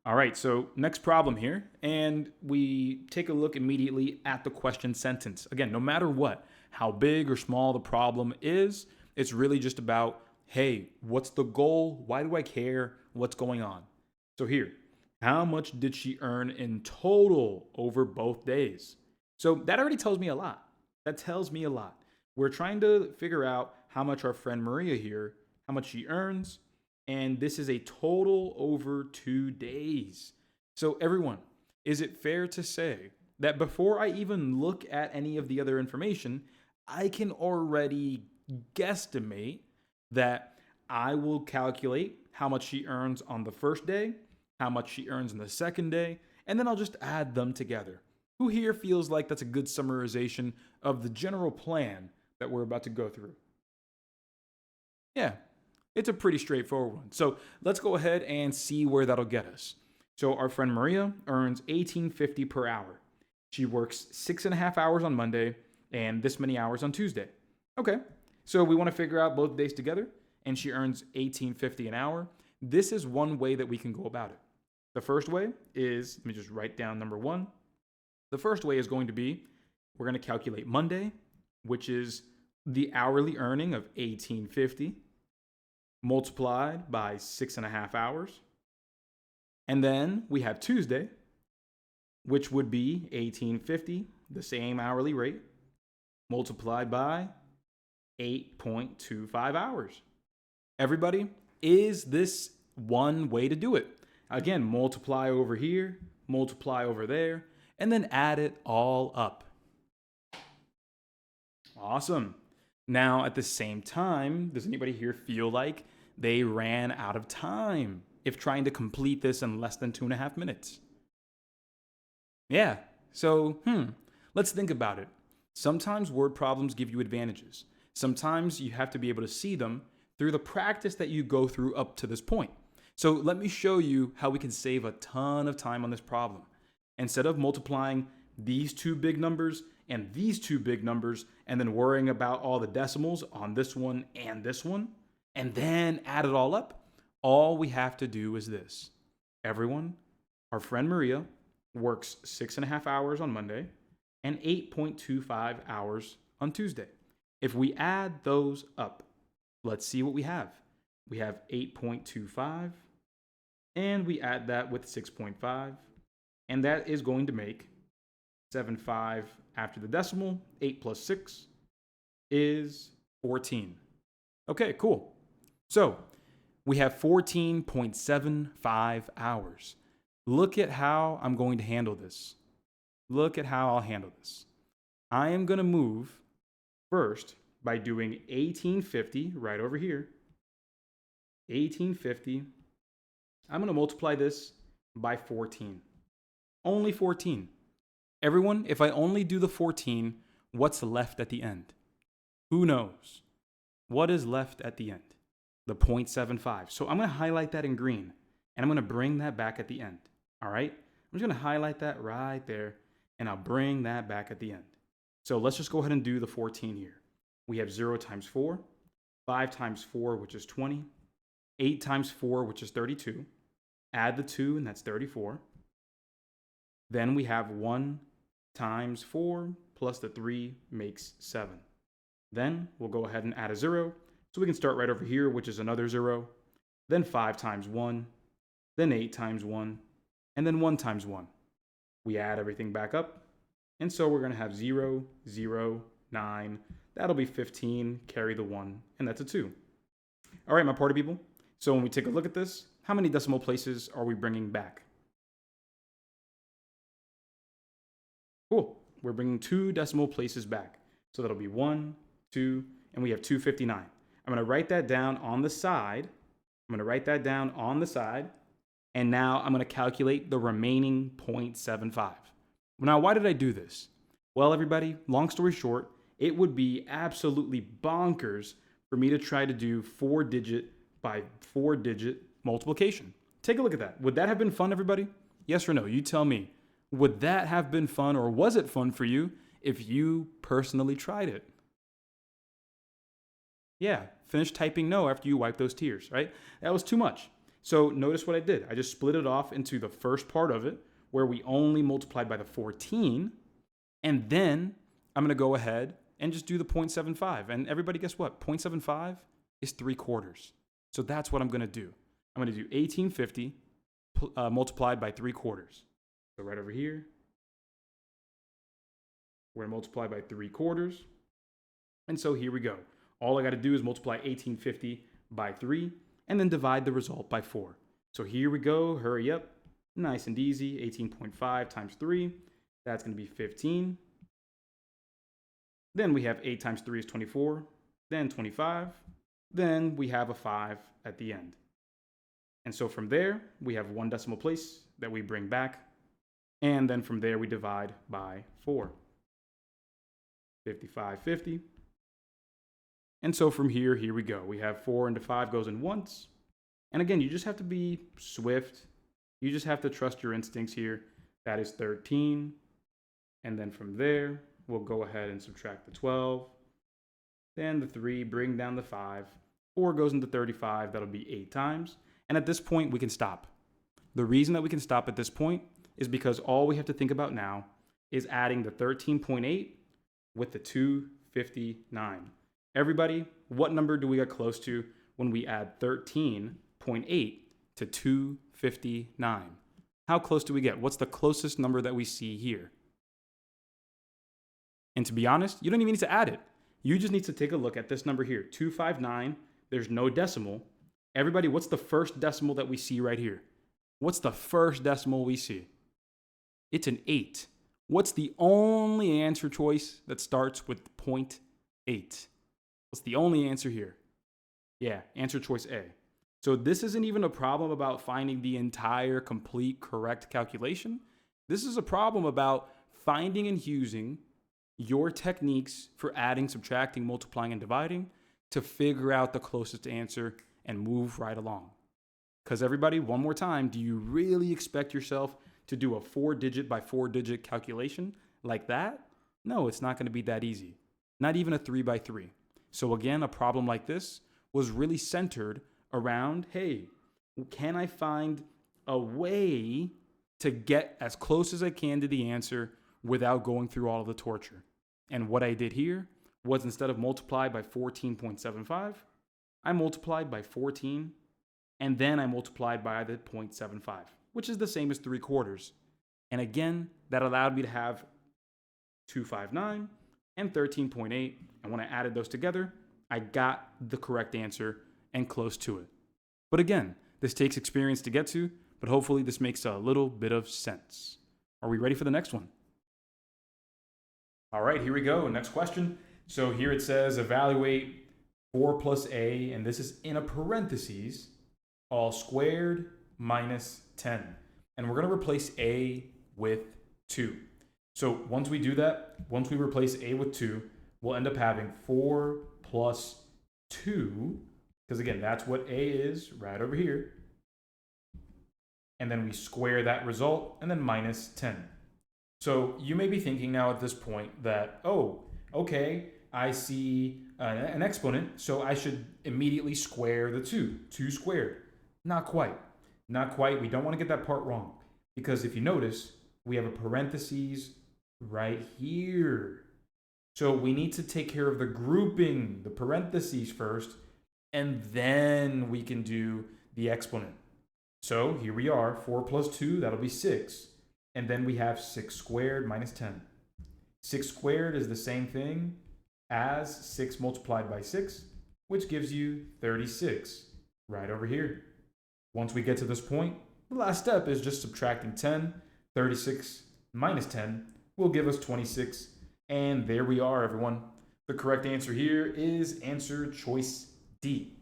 All right, so next problem here, and we take a look immediately at the question sentence. Again, no matter what, how big or small the problem is, it's really just about, hey, what's the goal? Why do I care? What's going on? So here, how much did she earn in total over both days? So that already tells me a lot. That tells me a lot. We're trying to figure out how much our friend Maria here, how much she earns, and this is a total over 2 days. So everyone, is it fair to say that before I even look at any of the other information, I can already guesstimate that I will calculate how much she earns on the first day, how much she earns on the second day, and then I'll just add them together. Who here feels like that's a good summarization of the general plan that we're about to go through? Yeah, it's a pretty straightforward one. So let's go ahead and see where that'll get us. So our friend Maria earns $18.50 per hour. She works 6.5 hours on Monday and this many hours on Tuesday. Okay, so we want to figure out both days together, and she earns $18.50 an hour. This is one way that we can go about it. The first way is, let me just write down number one. The first way is going to be, we're going to calculate Monday, which is the hourly earning of $18.50 multiplied by 6.5 hours. And then we have Tuesday, which would be $18.50, the same hourly rate, multiplied by 8.25 hours. Everybody, is this one way to do it? Again, multiply over here, multiply over there, and then add it all up. Awesome. Now, at the same time, does anybody here feel like they ran out of time if trying to complete this in less than 2.5 minutes? Yeah, so, let's think about it. Sometimes word problems give you advantages. Sometimes you have to be able to see them through the practice that you go through up to this point. So let me show you how we can save a ton of time on this problem. Instead of multiplying these two big numbers and these two big numbers and then worrying about all the decimals on this one and then add it all up, all we have to do is this. Everyone, our friend Maria works 6.5 hours on Monday and 8.25 hours on Tuesday. If we add those up, let's see what we have. We have 8.25, and we add that with 6.5, and that is going to make 7.5 after the decimal. 8 plus 6 is 14. Okay, cool. So we have 14.75 hours. Look at how I'm going to handle this. Look at how I'll handle this. I am going to move first by doing 1850 right over here. 1850. I'm going to multiply this by 14. Only 14. Everyone, if I only do the 14, what's left at the end? Who knows? What is left at the end? The 0.75. So I'm going to highlight that in green, and I'm going to bring that back at the end. All right? I'm just going to highlight that right there, and I'll bring that back at the end. So let's just go ahead and do the 14 here. We have 0 times 4, 5 times 4, which is 20, 8 times 4, which is 32. Add the 2, and that's 34. Then we have 1 times 4 plus the 3 makes 7. Then we'll go ahead and add a 0. So we can start right over here, which is another 0. Then 5 times 1. Then 8 times 1. And then 1 times 1. We add everything back up. And so we're going to have 0, 0, 9. That'll be 15. Carry the 1. And that's a 2. All right, my party people. So when we take a look at this, how many decimal places are we bringing back? Cool. We're bringing 2 decimal places back. So that'll be 1, 2, and we have 259. I'm going to write that down on the side. And now I'm going to calculate the remaining 0.75. Now, why did I do this? Well, everybody, long story short, it would be absolutely bonkers for me to try to do 4-digit by 4-digit multiplication. Take a look at that. Would that have been fun, everybody? Yes or no? You tell me. Would that have been fun, or was it fun for you if you personally tried it? Yeah, finish typing no after you wipe those tears, right? That was too much. So notice what I did. I just split it off into the first part of it, where we only multiplied by the 14. And then I'm going to go ahead and just do the 0.75. And everybody, guess what? 0.75 is 3/4. So that's what I'm going to do. I'm going to do 1850 multiplied by 3/4. So right over here, we're going to multiply by 3/4. And so here we go. All I got to do is multiply 1850 by 3 and then divide the result by 4. So here we go. Hurry up. Nice and easy. 18.5 times 3. That's going to be 15. Then we have 8 times 3 is 24. Then 25. Then we have a 5 at the end. And so from there, we have one decimal place that we bring back. And then from there, we divide by 4. 5550. And so from here we go. We have 4 into 5 goes in once. And again, you just have to be swift. You just have to trust your instincts here. That is 13. And then from there, we'll go ahead and subtract the 12. Then the 3, bring down the 5. 4 goes into 35. That'll be 8 times. And at this point, we can stop. The reason that we can stop at this point is because all we have to think about now is adding the 13.8 with the 259. Everybody, what number do we get close to when we add 13.8 to 259? How close do we get? What's the closest number that we see here? And to be honest, you don't even need to add it. You just need to take a look at this number here, 259. There's no decimal. Everybody, what's the first decimal that we see right here? What's the first decimal we see? It's an 8. What's the only answer choice that starts with 0.8? What's the only answer here? Yeah, answer choice A. So this isn't even a problem about finding the entire complete correct calculation. This is a problem about finding and using your techniques for adding, subtracting, multiplying, and dividing to figure out the closest answer and move right along. Because everybody, one more time, do you really expect yourself to do a 4-digit by 4-digit calculation like that? No, it's not going to be that easy. Not even a 3 by 3. So again, a problem like this was really centered around, hey, can I find a way to get as close as I can to the answer without going through all of the torture? And what I did here was, instead of multiply by 14.75, I multiplied by 14, and then I multiplied by the 0.75, which is the same as 3/4. And again, that allowed me to have 259 and 13.8. And when I added those together, I got the correct answer and close to it. But again, this takes experience to get to, but hopefully this makes a little bit of sense. Are we ready for the next one? All right, here we go. Next question. So here it says evaluate 4 plus a, and this is in a parentheses, all squared minus 10. And we're going to replace a with 2. So once we do that, once we replace a with 2, we'll end up having 4 plus 2, because again, that's what a is right over here. And then we square that result, and then minus 10. So you may be thinking now at this point that, oh, okay, I see an exponent, so I should immediately square the 2. 2 squared. Not quite. Not quite. We don't want to get that part wrong, because if you notice, we have a parentheses right here. So we need to take care of the grouping, the parentheses first, and then we can do the exponent. So here we are, 4 plus 2, that'll be 6. And then we have 6 squared minus 10. 6 squared is the same thing as 6 multiplied by 6, which gives you 36 right over here. Once we get to this point, the last step is just subtracting 10. 36 minus 10 will give us 26. And there we are, everyone. The correct answer here is answer choice D.